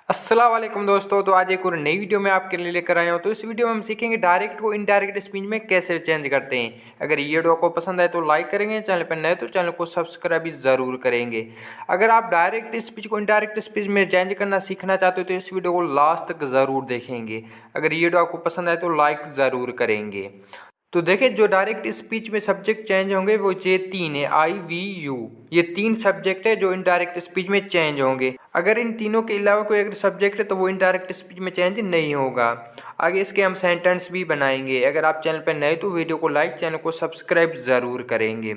अस्सलाम वालेकुम दोस्तों। तो आज एक और नई वीडियो में आपके लिए लेकर आया हूँ। तो इस वीडियो में हम सीखेंगे डायरेक्ट को इनडायरेक्ट स्पीच में कैसे चेंज करते हैं। अगर ये वीडियो को पसंद आए तो लाइक करेंगे, चैनल पर नए तो चैनल को सब्सक्राइब भी ज़रूर करेंगे। अगर आप डायरेक्ट स्पीच को इनडायरेक्ट स्पीच में चेंज करना सीखना चाहते हो तो इस वीडियो को लास्ट तक ज़रूर देखेंगे। अगर ये वीडियो आपको पसंद आए तो लाइक ज़रूर करेंगे। तो देखिए, जो डायरेक्ट स्पीच में सब्जेक्ट चेंज होंगे वो ये तीन है, आई वी यू। ये तीन सब्जेक्ट है जो इनडायरेक्ट स्पीच में चेंज होंगे। अगर इन तीनों के अलावा कोई अगर सब्जेक्ट है तो वो इनडायरेक्ट स्पीच में चेंज नहीं होगा। आगे इसके हम सेंटेंस भी बनाएंगे। अगर आप चैनल पर नए तो वीडियो को लाइक, चैनल को सब्सक्राइब जरूर करेंगे।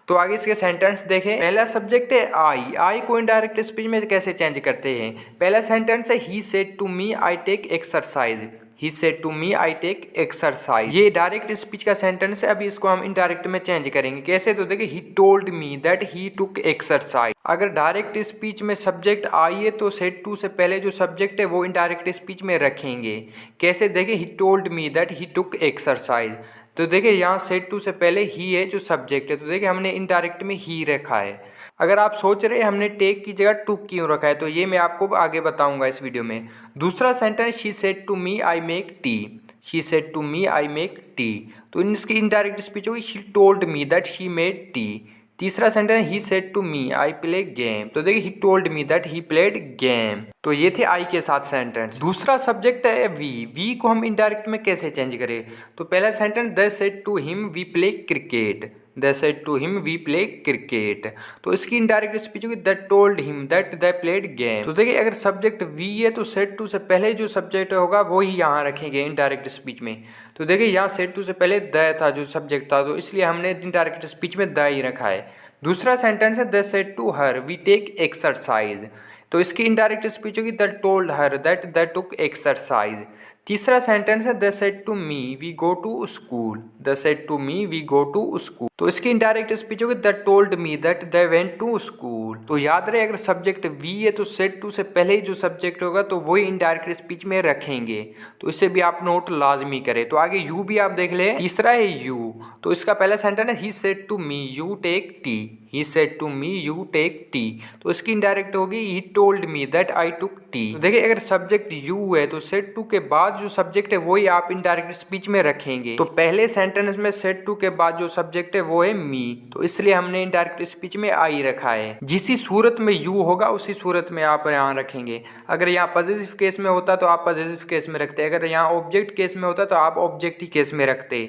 तो आगे इसके सेंटेंस देखें। पहला सब्जेक्ट है आई। आई को इनडायरेक्ट स्पीच में कैसे चेंज करते हैं। पहला सेंटेंस है he said to me I take exercise. He said to me I take exercise। ये डायरेक्ट स्पीच का सेंटेंस है। अभी इसको हम इनडायरेक्ट में चेंज करेंगे। कैसे, तो देखिए, he told me that he took exercise। अगर डायरेक्ट स्पीच में सब्जेक्ट आई है तो said to से पहले जो सब्जेक्ट है वो इनडायरेक्ट स्पीच में रखेंगे। कैसे, देखिए, he told me that he took exercise। तो देखिए, यहाँ सेड टू से पहले ही है जो सब्जेक्ट है, तो देखिए हमने इनडायरेक्ट में ही रखा है। अगर आप सोच रहे हैं हमने टेक की जगह टुक क्यों रखा है तो ये मैं आपको आगे बताऊंगा इस वीडियो में। दूसरा sentence, she said to me I make tea. She said to me I make tea. तो इसकी इनडायरेक्ट स्पीच होगी she told me that she made tea. तीसरा sentence, he said to me I play game. तो देखिए, he told me that he played game. तो ये थे आई के साथ सेंटेंस। दूसरा सब्जेक्ट है वी। वी को हम इनडायरेक्ट में कैसे चेंज करें। तो पहला sentence, they said to him we play cricket. They said to him we play cricket. तो इसकी इनडायरेक्ट स्पीच होगी that told him that they played game. तो देखिए, अगर सब्जेक्ट वी है तो सेड टू से पहले जो सब्जेक्ट होगा वो ही यहाँ रखेंगे इनडायरेक्ट स्पीच में। तो देखिए, यहाँ सेड टू से पहले द था जो सब्जेक्ट था, तो इसलिए हमने इनडायरेक्ट स्पीच में द ही रखा है। दूसरा सेंटेंस है, they said to her we take exercise. तो इसकी इनडायरेक्ट स्पीच होगी that told her that they took exercise. तीसरा सेंटेंस है, they said to me we go to school. They said to me we go to school. तो इसकी indirect speech होगी that told me that they went to school. तो याद रहे, अगर subject we है तो सेड टू से पहले जो सब्जेक्ट होगा तो वही इनडायरेक्ट स्पीच में रखेंगे। तो इससे भी आप नोट लाजमी करें। तो आगे यू भी आप देख ले। तीसरा है यू। तो इसका पहला सेंटेंस है, he said to me you take tea. He said to me you take tea. तो इसकी इनडायरेक्ट होगी he told me that I took tea. तो देखिए, अगर सब्जेक्ट यू है तो सेड टू के बाद जो सब्जेक्ट है वही आप इनडायरेक्ट स्पीच में रखेंगे। तो पहले सेंटेंस में सेड टू के बाद जो सब्जेक्ट है वो है मी, तो इसलिए हमने इनडायरेक्ट स्पीच में आई रखा है। जिस सूरत में यू होगा उसी सूरत में आप यहाँ रखेंगे। अगर यहाँ पॉजिटिव केस में होता तो आप पॉजिटिव केस में रखते, अगर यहाँ ऑब्जेक्ट केस में होता तो आप ऑब्जेक्टिव केस में रखते।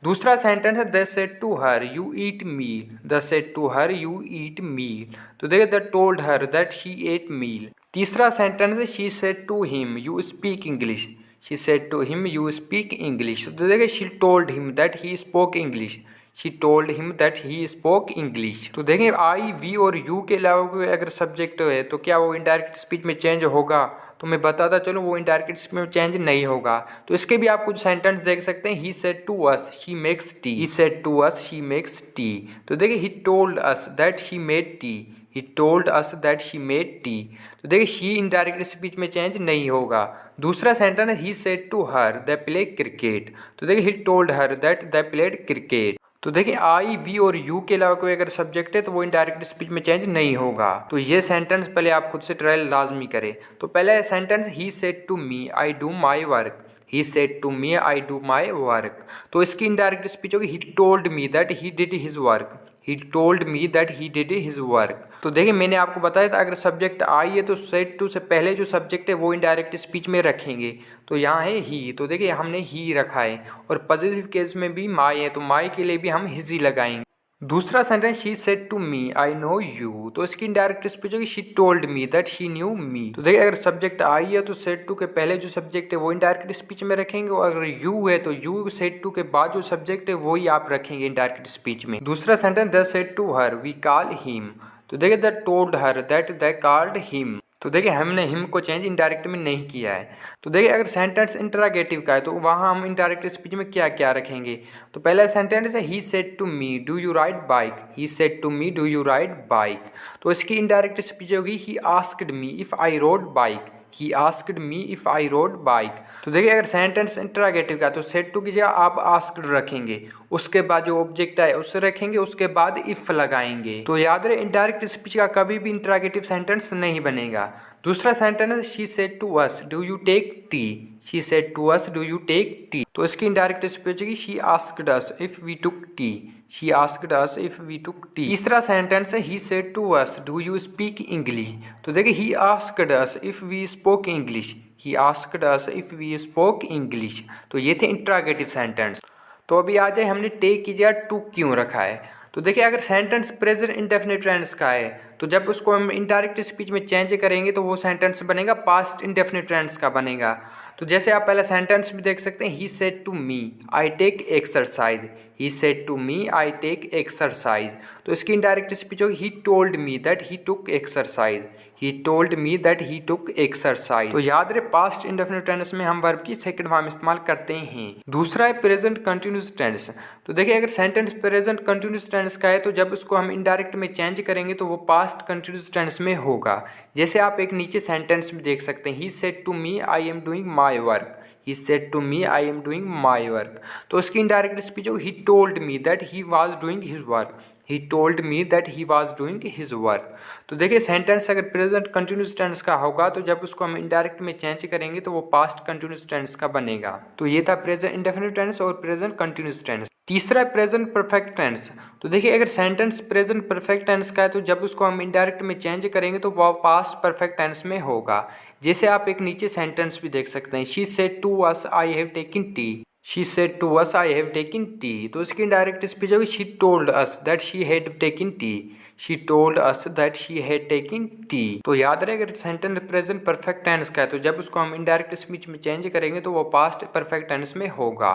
दूसरा सेंटेंस है, they said to her you eat meal. They said to her you eat meal. तो देखिए, they told her that she ate meal. तीसरा सेंटेंस है, she said to him you speak English. She said to him you speak English. तो देखिए, she told him that he spoke English. She told him that he spoke English. तो देखिए, आई we और you के अलावा कोई अगर सब्जेक्ट है तो क्या वो इनडायरेक्ट स्पीच में चेंज होगा। तो मैं बताता चलूँ, वो इनडायरेक्ट स्पीच में चेंज नहीं होगा। तो इसके भी आप कुछ सेंटेंस देख सकते हैं। He said to us she makes tea. He said to us she makes tea. तो देखिए, he told us that she made tea. He told us that she made tea. तो देखिए, शी इनडायरेक्ट स्पीच में change नहीं होगा। दूसरा sentence है, he said to her they play cricket. तो देखिए, he told her that they played cricket. तो देखिए, आई वी और यू के अलावा कोई अगर सब्जेक्ट है तो वो इनडायरेक्ट स्पीच में चेंज नहीं होगा। तो ये सेंटेंस पहले आप खुद से ट्रायल लाजमी करें। तो पहला sentence, he said to me I do my work. He said to me I do my work. तो इसकी इनडायरेक्ट स्पीच होगी, he told me that he did his work. He told me that he did his work. तो देखिए, मैंने आपको बताया था, अगर सब्जेक्ट आई है तो सेड टू से पहले जो सब्जेक्ट है वो इनडायरेक्ट स्पीच में रखेंगे। तो यहाँ है ही, तो देखिए हमने ही रखा है। और पॉजिटिव केस में भी माई है तो माई के लिए भी हम हिज ही लगाएंगे। दूसरा sentence, she said to me I know you. तो इसकी इनडायरेक्ट स्पीच होगी, she told me that she knew me. तो देखिए, अगर सब्जेक्ट आई है तो सेड टू के पहले जो सब्जेक्ट है वो इनडायरेक्ट स्पीच में रखेंगे, और अगर यू है तो यू सेड टू के बाद जो सब्जेक्ट है वही आप रखेंगे इनडायरेक्ट स्पीच में। दूसरा sentence, they said to her we call him. तो देखिए, they told her that they called him. तो देखिए, हमने हिम को चेंज इनडायरेक्ट में नहीं किया है। तो देखिए, अगर सेंटेंस इंटरोगेटिव का है तो वहाँ हम इनडायरेक्ट स्पीच में क्या क्या रखेंगे। तो पहला सेंटेंस है, he said to me do you ride bike. He said to me do you ride bike. तो इसकी इनडायरेक्ट स्पीच होगी, he asked me if I rode bike. He asked me if I rode bike. तो देखिए, अगर sentence interrogative का तो said to की जगह आप आस्क्ड रखेंगे, उसके बाद जो ऑब्जेक्ट है उससे रखेंगे, उसके बाद इफ लगाएंगे। तो याद रहे, इनडायरेक्ट स्पीच का कभी भी इंटरोगेटिव सेंटेंस नहीं बनेगा। दूसरा सेंटेंस है she said to us do you take tea. She said to us do you take tea, तो इसकी इनडायरेक्ट स्पीच होगी she asked us if we took tea. She asked us if we took tea. तीसरा sentence है he said to us do you speak English, तो देखिए he asked us if we spoke English. He asked us if we spoke English, तो ये थे interrogative sentence. तो अभी आ जाए हमने टेक की जगह टू क्यों रखा है। तो देखिए अगर सेंटेंस प्रेजेंट इंडेफिनिट टेंस का है तो जब उसको हम इनडायरेक्ट स्पीच में चेंज करेंगे तो वो सेंटेंस बनेगा पास्ट इंडेफिनिट टेंस का बनेगा। तो जैसे आप पहले सेंटेंस भी देख सकते हैं he said to me I take exercise. He said to me I take exercise, तो इसकी इनडायरेक्ट स्पीच होगी he told me that he took exercise. He told me that he took exercise. तो याद रहे पास्ट इंडेफिनिट टेंस में हम verb की second form इस्तेमाल करते हैं। दूसरा है प्रेजेंट कंटिन्यूअस टेंस। तो देखिए अगर सेंटेंस प्रेजेंट कंटिन्यूअस टेंस का है तो जब उसको हम इनडायरेक्ट में चेंज करेंगे तो वो पास्ट कंटिन्यूअस टेंस में होगा। जैसे आप एक नीचे सेंटेंस में देख सकते हैं he said to me I am doing my work. He said to me I am doing my work, तो उसकी इनडायरेक्ट स्पीच होगी he told me that he was doing his work। He told me that he was doing his work। तो देखिए sentence अगर present continuous tense का होगा तो जब उसको हम इनडायरेक्ट में चेंज करेंगे तो वो पास्ट कंटिन्यूअस टेंस का बनेगा। तो ये था प्रेजेंट इंडेफिनिट टेंस और प्रेजेंट कंटिन्यूअस टेंस। तीसरा है प्रेजेंट परफेक्ट टेंस। तो देखिए अगर सेंटेंस प्रेजेंट परफेक्ट टेंस का है तो जब उसको हम इनडायरेक्ट में चेंज करेंगे तो वो पास्ट परफेक्ट टेंस में होगा। जैसे आप एक नीचे सेंटेंस भी देख सकते हैं she said to us I have taken tea. She said to us I have taken tea, तो इसकी डायरेक्ट स्पीच होगी she told us that she had taken tea. She told us that she had taken tea. तो याद रहे अगर sentence present perfect tense का है तो जब उसको हम इनडायरेक्ट स्पीच में चेंज करेंगे तो वो पास्ट परफेक्ट टेंस में होगा।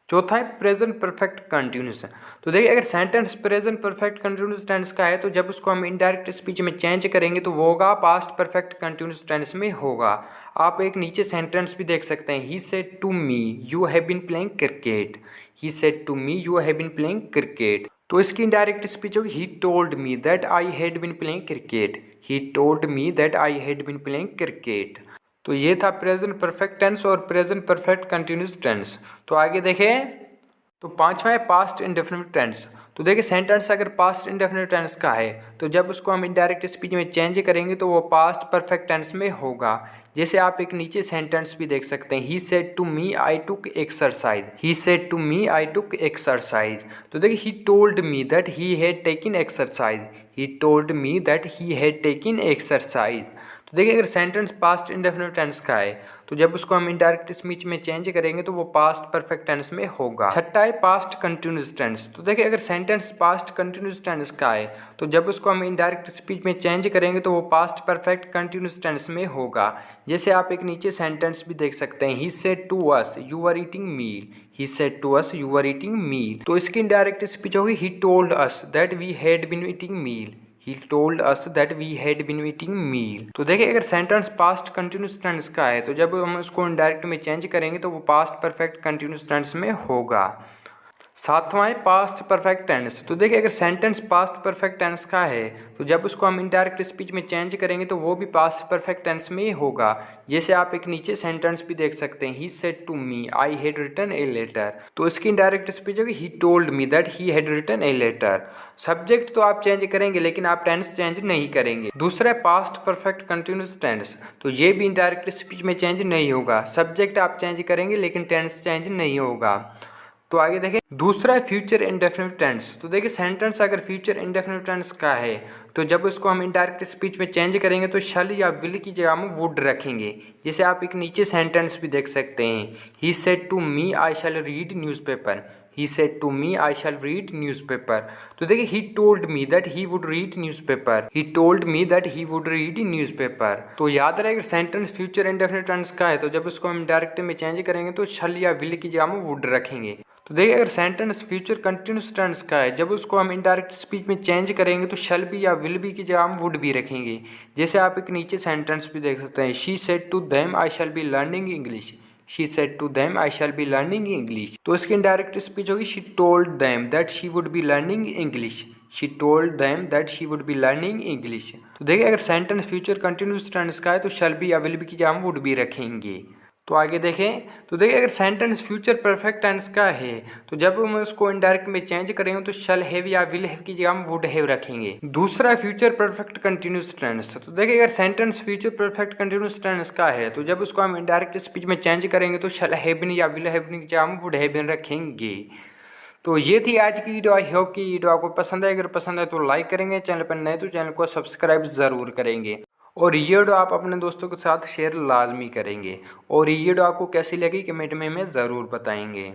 चौथा है प्रेजेंट परफेक्ट कंटिन्यूस। तो देखिए अगर sentence present perfect continuous tense का है तो जब उसको हम इनडायरेक्ट स्पीच में चेंज करेंगे तो वो होगा पास्ट परफेक्ट कंटिन्यूस टेंस में होगा। आप एक नीचे सेंटेंस भी देख सकते हैं he said to me you have been playing cricket. He said to me you have been playing cricket, तो इसकी इनडायरेक्ट स्पीच होगी he told me that I had been playing cricket. He told me that I had been playing cricket. तो ये था present perfect tense और present perfect continuous tense. तो आगे देखें तो पांचवा है पास्ट इंडेफिनिट टेंस। तो देखिए सेंटेंस अगर पास्ट इंडेफिनिट टेंस का है तो जब उसको हम इनडायरेक्ट स्पीच में चेंज करेंगे तो वो पास्ट परफेक्ट टेंस में होगा। जैसे आप एक नीचे सेंटेंस भी देख सकते हैं he said to me I took exercise. He said to me I took exercise, तो देखिए he told me that he had taken exercise. He told me that he had taken exercise. तो देखिए अगर sentence past indefinite tense का है तो जब उसको हम इनडायरेक्ट स्पीच में चेंज करेंगे तो वो पास्ट परफेक्ट टेंस में होगा। छठा है पास्ट कंटिन्यूस टेंस। तो देखिए अगर सेंटेंस पास्ट कंटिन्यूस टेंस का है तो जब उसको हम इनडायरेक्ट स्पीच में चेंज करेंगे तो वो पास्ट परफेक्ट कंटिन्यूस टेंस में होगा। जैसे आप एक नीचे सेंटेंस भी देख सकते हैं he said to us you are eating meal. He said to us you are eating meal, तो इसकी इनडायरेक्ट स्पीच होगी he told us that we had been eating meal. He told us that we had been eating meal। तो देखिए अगर sentence past continuous tense का है तो जब हम उसको इनडायरेक्ट में चेंज करेंगे तो वो पास्ट परफेक्ट कंटिन्यूस टेंस में होगा। सातवां है पास्ट परफेक्ट टेंस। तो देखिए अगर सेंटेंस पास्ट परफेक्ट टेंस का है तो जब उसको हम इनडायरेक्ट स्पीच में चेंज करेंगे तो वो भी पास्ट परफेक्ट टेंस में ही होगा। जैसे आप एक नीचे सेंटेंस भी देख सकते हैं he said to me I had written a letter, तो इसकी इनडायरेक्ट स्पीच होगी he told me that he had written a letter. Subject तो आप चेंज करेंगे लेकिन आप टेंस चेंज नहीं करेंगे। दूसरा है पास्ट परफेक्ट कंटिन्यूस टेंस। तो ये भी इनडायरेक्ट स्पीच में चेंज नहीं होगा। सब्जेक्ट आप चेंज करेंगे लेकिन टेंस चेंज नहीं होगा। तो आगे देखें दूसरा है फ्यूचर इंडेफिनिट टेंस। तो देखिए सेंटेंस अगर फ्यूचर इंडेफिनिट टेंस का है तो जब उसको हम इनडायरेक्ट स्पीच में चेंज करेंगे तो शल या विल की जगह में वुड रखेंगे। जैसे आप एक नीचे सेंटेंस भी देख सकते हैं he said to me I shall read newspaper. He said to me I shall read newspaper, तो देखिए he told me that he would read newspaper. He told me that he would read newspaper. तो याद रहे अगर sentence future indefinite tense का है तो जब उसको हम डायरेक्ट में चेंज करेंगे तो शल या विल की जगह में वुड रखेंगे। तो देखिए अगर सेंटेंस फ्यूचर कंटिन्यूस टेंस का है जब उसको हम इनडायरेक्ट स्पीच में चेंज करेंगे तो शल बी या विल बी की जगह हम वुड भी रखेंगे। जैसे आप एक नीचे सेंटेंस भी देख सकते हैं she said to them I shall be learning English. She said to them I shall be learning English, तो इसकी इनडायरेक्ट स्पीच होगी she told them that she would be learning English. She told them that she would be learning English. तो देखिए अगर sentence future continuous tense का है तो shall be या विल बी की जगह हम वुड भी रखेंगे। तो आगे देखें तो देखिए अगर सेंटेंस फ्यूचर परफेक्ट टेंस का है तो जब हम उसको इनडायरेक्ट में चेंज करेंगे तो शैल हैव या विल हैव की जगह हम वुड हैव रखेंगे। दूसरा फ्यूचर परफेक्ट कंटिन्यूअस टेंस। तो देखिए अगर sentence future perfect continuous tense का है तो जब उसको हम इनडायरेक्ट स्पीच में चेंज करेंगे तो शैल हैव बीन या विल हैव बीन की जगह हम वुड हैव बीन रखेंगे। तो ये थी आज की वीडियो। आई होप कि वीडियो आपको पसंद आए। अगर पसंद आए तो लाइक करेंगे, चैनल पर नए तो चैनल को सब्सक्राइब ज़रूर करेंगे और ये वीडियो आप अपने दोस्तों के साथ शेयर लाजमी करेंगे। और ये वीडियो आपको कैसी लगी कमेंट में हमें ज़रूर बताएंगे।